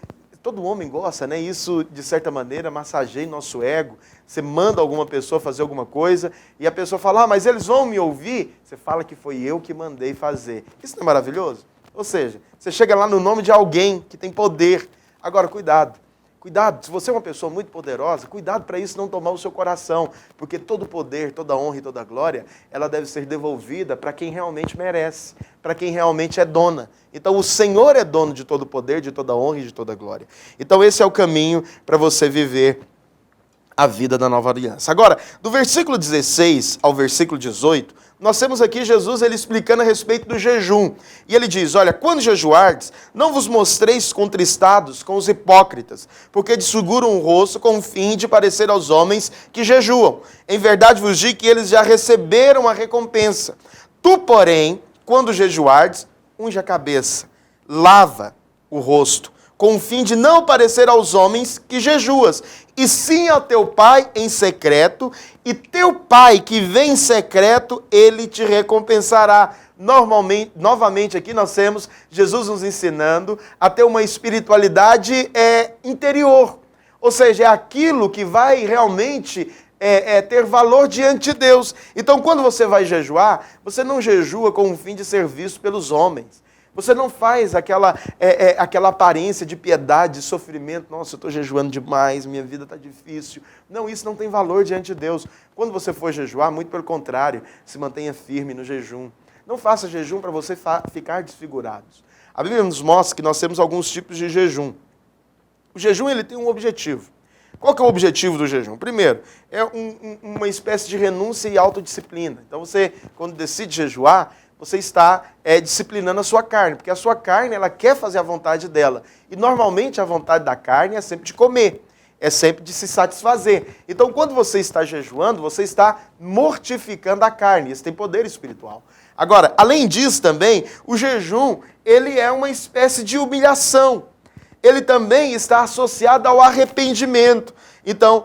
A: Todo homem gosta, né? Isso, de certa maneira, massageia nosso ego. Você manda alguma pessoa fazer alguma coisa e a pessoa fala, mas eles vão me ouvir? Você fala que foi eu que mandei fazer. Isso não é maravilhoso? Ou seja, você chega lá no nome de alguém que tem poder. Agora, cuidado. Cuidado, se você é uma pessoa muito poderosa, cuidado para isso não tomar o seu coração, porque todo poder, toda honra e toda glória, ela deve ser devolvida para quem realmente merece, para quem realmente é dona. Então o Senhor é dono de todo poder, de toda honra e de toda glória. Então esse é o caminho para você viver a vida da nova aliança. Agora, do versículo 16 ao versículo 18, nós temos aqui Jesus ele explicando a respeito do jejum. E ele diz, olha, quando jejuardes, não vos mostreis contristados com os hipócritas, porque desfiguram o rosto com o fim de parecer aos homens que jejuam. Em verdade vos digo que eles já receberam a recompensa. Tu, porém, quando jejuardes, unge a cabeça, lava o rosto, com o fim de não parecer aos homens que jejuas, e sim ao teu pai em secreto, e teu pai que vem em secreto, ele te recompensará. Novamente aqui nós temos Jesus nos ensinando a ter uma espiritualidade interior, ou seja, é aquilo que vai realmente ter valor diante de Deus. Então quando você vai jejuar, você não jejua com o fim de ser visto pelos homens. Você não faz aquela aparência de piedade, de sofrimento. Nossa, eu estou jejuando demais, minha vida está difícil. Não, isso não tem valor diante de Deus. Quando você for jejuar, muito pelo contrário, se mantenha firme no jejum. Não faça jejum para você ficar desfigurado. A Bíblia nos mostra que nós temos alguns tipos de jejum. O jejum ele tem um objetivo. Qual que é o objetivo do jejum? Primeiro, é uma espécie de renúncia e autodisciplina. Então você, quando decide jejuar, você está disciplinando a sua carne, porque a sua carne ela quer fazer a vontade dela. E normalmente a vontade da carne é sempre de comer, é sempre de se satisfazer. Então quando você está jejuando, você está mortificando a carne, isso tem poder espiritual. Agora, além disso também, o jejum ele é uma espécie de humilhação. Ele também está associado ao arrependimento. Então,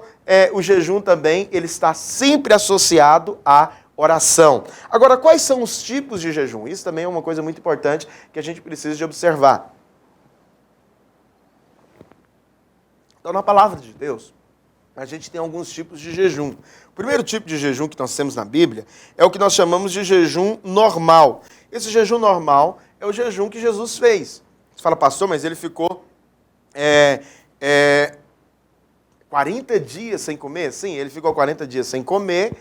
A: o jejum também ele está sempre associado à oração. Agora, quais são os tipos de jejum? Isso também é uma coisa muito importante que a gente precisa de observar. Então, na palavra de Deus, a gente tem alguns tipos de jejum. O primeiro tipo de jejum que nós temos na Bíblia é o que nós chamamos de jejum normal. Esse jejum normal é o jejum que Jesus fez. Você fala, pastor, mas ele ficou 40 dias sem comer? Sim, ele ficou 40 dias sem comer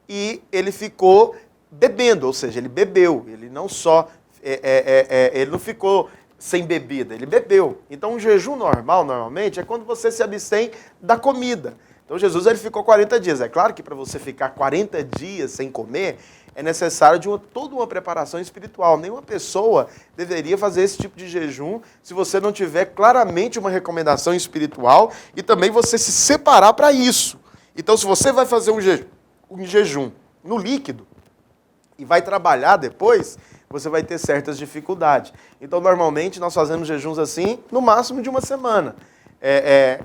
A: e ele ficou bebendo, ou seja, ele bebeu. Ele não só, ele não ficou sem bebida, ele bebeu. Então, um jejum normal, normalmente, é quando você se abstém da comida. Então, Jesus ele ficou 40 dias. É claro que para você ficar 40 dias sem comer, é necessário de toda uma preparação espiritual. Nenhuma pessoa deveria fazer esse tipo de jejum se você não tiver claramente uma recomendação espiritual e também você se separar para isso. Então, se você vai fazer um jejum no líquido e vai trabalhar depois, você vai ter certas dificuldades. Então, normalmente, nós fazemos jejuns assim, no máximo de uma semana.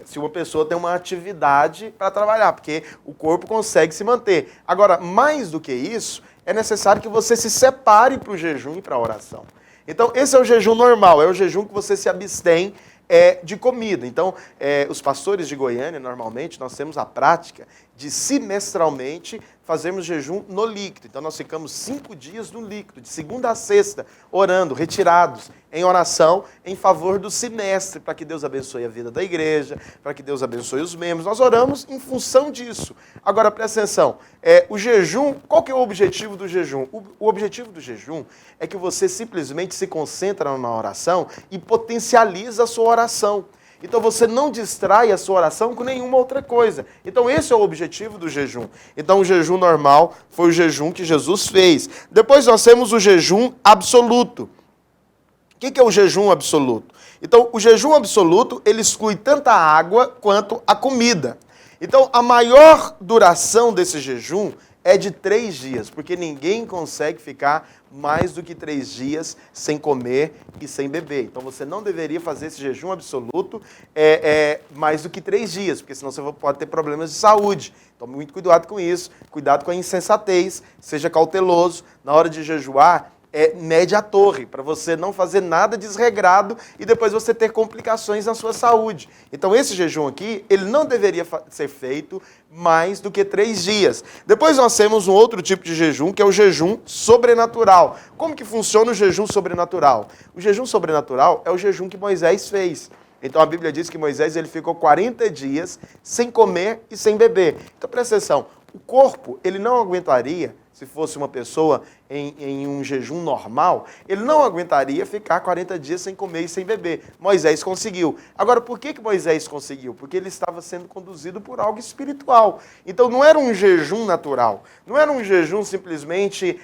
A: Se uma pessoa tem uma atividade para trabalhar, porque o corpo consegue se manter. Agora, mais do que isso, é necessário que você se separe para o jejum e para a oração. Então, esse é o jejum normal, é o jejum que você se abstém de comida. Então, os pastores de Goiânia, normalmente, nós temos a prática de semestralmente fazermos jejum no líquido. Então, nós ficamos 5 dias no líquido, de segunda a sexta, orando, retirados, em oração, em favor do semestre, para que Deus abençoe a vida da igreja, para que Deus abençoe os membros. Nós oramos em função disso. Agora, presta atenção, o jejum, qual que é o objetivo do jejum? O objetivo do jejum é que você simplesmente se concentra na oração e potencializa a sua oração. Então você não distrai a sua oração com nenhuma outra coisa. Então esse é o objetivo do jejum. Então o jejum normal foi o jejum que Jesus fez. Depois nós temos o jejum absoluto. O que é o jejum absoluto? Então o jejum absoluto ele exclui tanto a água quanto a comida. Então a maior duração desse jejum é de 3 dias, porque ninguém consegue ficar mais do que 3 dias sem comer e sem beber. Então você não deveria fazer esse jejum absoluto mais do que 3 dias, porque senão você pode ter problemas de saúde. Tome muito cuidado com isso, cuidado com a insensatez, seja cauteloso. Na hora de jejuar, mede a torre, para você não fazer nada desregrado e depois você ter complicações na sua saúde. Então esse jejum aqui, ele não deveria ser feito mais do que 3 dias. Depois nós temos um outro tipo de jejum, que é o jejum sobrenatural. Como que funciona o jejum sobrenatural? O jejum sobrenatural é o jejum que Moisés fez. Então a Bíblia diz que Moisés ele ficou 40 dias sem comer e sem beber. Então presta atenção, o corpo ele não aguentaria, se fosse uma pessoa em um jejum normal, ele não aguentaria ficar 40 dias sem comer e sem beber. Moisés conseguiu. Agora, por que Moisés conseguiu? Porque ele estava sendo conduzido por algo espiritual. Então, não era um jejum natural. Não era um jejum simplesmente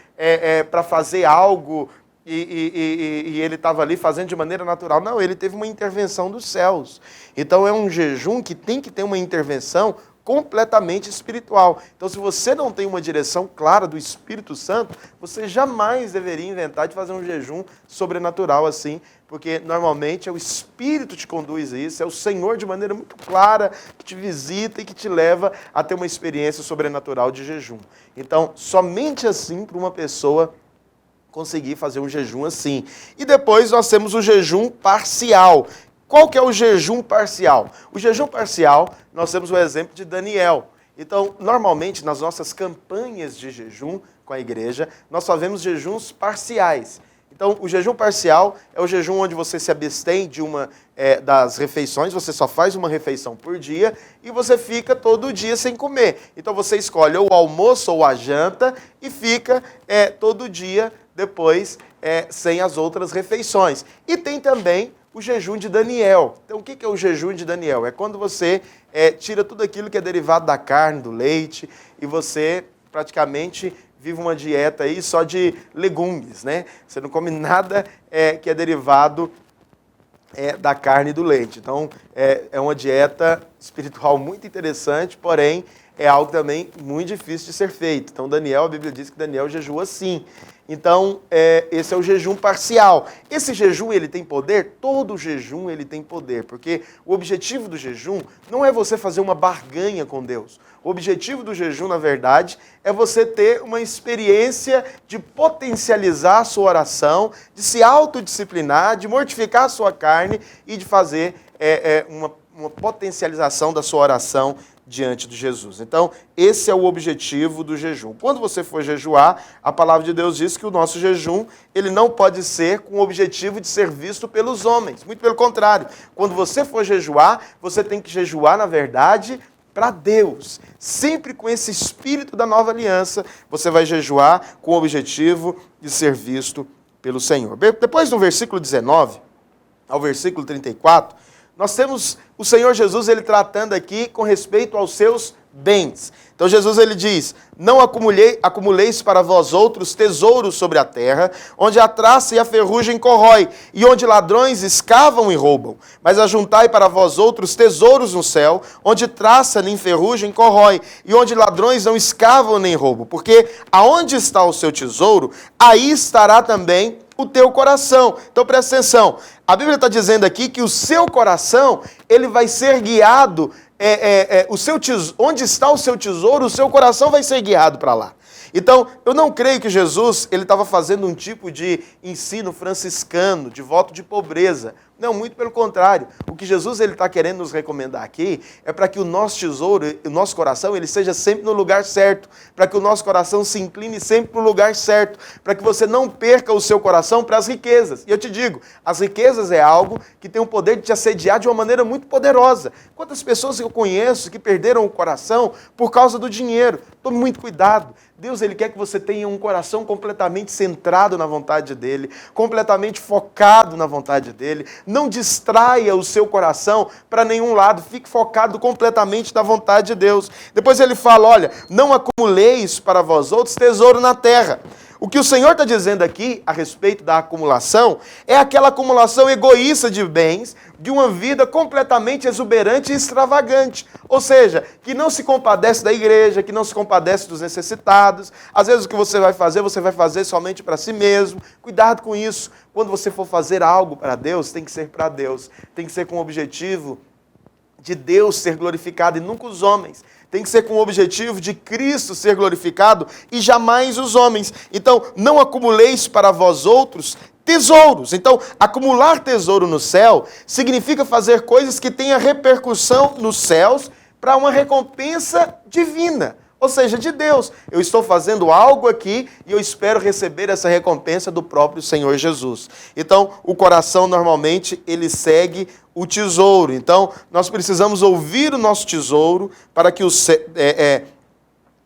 A: para fazer algo e ele estava ali fazendo de maneira natural. Não, ele teve uma intervenção dos céus. Então, é um jejum que tem que ter uma intervenção completamente espiritual. Então, se você não tem uma direção clara do Espírito Santo, você jamais deveria inventar de fazer um jejum sobrenatural assim, porque normalmente é o Espírito que te conduz a isso, é o Senhor de maneira muito clara que te visita e que te leva a ter uma experiência sobrenatural de jejum. Então, somente assim para uma pessoa conseguir fazer um jejum assim. E depois nós temos o jejum parcial. Qual que é o jejum parcial? O jejum parcial, nós temos o exemplo de Daniel. Então, normalmente, nas nossas campanhas de jejum com a igreja, nós fazemos jejuns parciais. Então, o jejum parcial é o jejum onde você se abstém de das refeições, você só faz uma refeição por dia e você fica todo dia sem comer. Então, você escolhe ou o almoço ou a janta e fica todo dia depois sem as outras refeições. E tem também o jejum de Daniel. Então, o que é o jejum de Daniel? É quando você tira tudo aquilo que é derivado da carne, do leite, e você praticamente vive uma dieta aí só de legumes, né? Você não come nada que é derivado da carne e do leite. Então, é uma dieta espiritual muito interessante, porém, é algo também muito difícil de ser feito. Então, a Bíblia diz que Daniel jejua sim. Então, esse é o jejum parcial. Esse jejum, ele tem poder? Todo jejum, ele tem poder, porque o objetivo do jejum não é você fazer uma barganha com Deus. O objetivo do jejum, na verdade, é você ter uma experiência de potencializar a sua oração, de se autodisciplinar, de mortificar a sua carne e de fazer uma potencialização da sua oração diante de Jesus. Então, esse é o objetivo do jejum. Quando você for jejuar, a palavra de Deus diz que o nosso jejum, ele não pode ser com o objetivo de ser visto pelos homens. Muito pelo contrário. Quando você for jejuar, você tem que jejuar, na verdade, para Deus. Sempre com esse espírito da nova aliança, você vai jejuar com o objetivo de ser visto pelo Senhor. Depois, no versículo 19 ao versículo 34, nós temos o Senhor Jesus, ele tratando aqui com respeito aos seus bens. Então Jesus, ele diz: não acumuleis para vós outros tesouros sobre a terra, onde a traça e a ferrugem corrói, e onde ladrões escavam e roubam. Mas ajuntai para vós outros tesouros no céu, onde traça nem ferrugem corrói, e onde ladrões não escavam nem roubam. Porque aonde está o seu tesouro, aí estará também o teu coração. Então presta atenção, a Bíblia está dizendo aqui que o seu coração, ele vai ser guiado, onde está o seu tesouro, o seu coração vai ser guiado para lá. Então, eu não creio que Jesus ele estava fazendo um tipo de ensino franciscano, de voto de pobreza. Não, muito pelo contrário. O que Jesus ele está querendo nos recomendar aqui é para que o nosso tesouro, o nosso coração, ele seja sempre no lugar certo, para que o nosso coração se incline sempre no lugar certo, para que você não perca o seu coração para as riquezas. E eu te digo, as riquezas é algo que tem o poder de te assediar de uma maneira muito poderosa. Quantas pessoas eu conheço que perderam o coração por causa do dinheiro? Tome muito cuidado. Deus, ele quer que você tenha um coração completamente centrado na vontade dele, completamente focado na vontade dele. Não distraia o seu coração para nenhum lado, fique focado completamente na vontade de Deus. Depois ele fala, olha, não acumuleis para vós outros tesouro na terra. O que o Senhor está dizendo aqui a respeito da acumulação é aquela acumulação egoísta de bens, de uma vida completamente exuberante e extravagante. Ou seja, que não se compadece da igreja, que não se compadece dos necessitados. Às vezes o que você vai fazer somente para si mesmo. Cuidado com isso. Quando você for fazer algo para Deus, tem que ser para Deus. Tem que ser com o objetivo de Deus ser glorificado e nunca os homens. Tem que ser com o objetivo de Cristo ser glorificado e jamais os homens. Então, não acumuleis para vós outros tesouros. Então, acumular tesouro no céu significa fazer coisas que tenham repercussão nos céus para uma recompensa divina. Ou seja, de Deus. Eu estou fazendo algo aqui e eu espero receber essa recompensa do próprio Senhor Jesus. Então, o coração normalmente ele segue o tesouro. Então, nós precisamos ouvir o nosso tesouro para que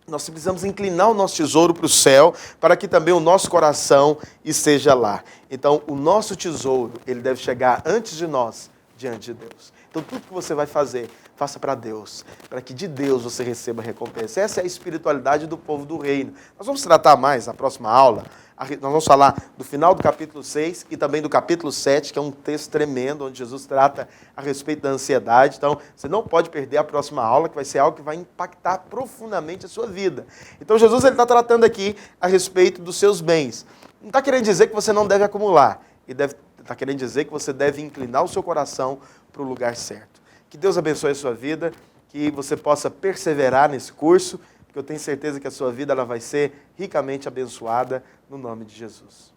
A: nós precisamos inclinar o nosso tesouro para o céu, para que também o nosso coração esteja lá. Então, o nosso tesouro, ele deve chegar antes de nós, diante de Deus. Então, tudo que você vai fazer, faça para Deus, para que de Deus você receba a recompensa. Essa é a espiritualidade do povo do reino. Nós vamos tratar mais na próxima aula. Nós vamos falar do final do capítulo 6 e também do capítulo 7, que é um texto tremendo, onde Jesus trata a respeito da ansiedade. Então, você não pode perder a próxima aula, que vai ser algo que vai impactar profundamente a sua vida. Então, Jesus está tratando aqui a respeito dos seus bens. Não está querendo dizer que você não deve acumular. Está querendo dizer que você deve inclinar o seu coração para o lugar certo. Que Deus abençoe a sua vida, que você possa perseverar nesse curso, porque eu tenho certeza que a sua vida ela vai ser ricamente abençoada no nome de Jesus.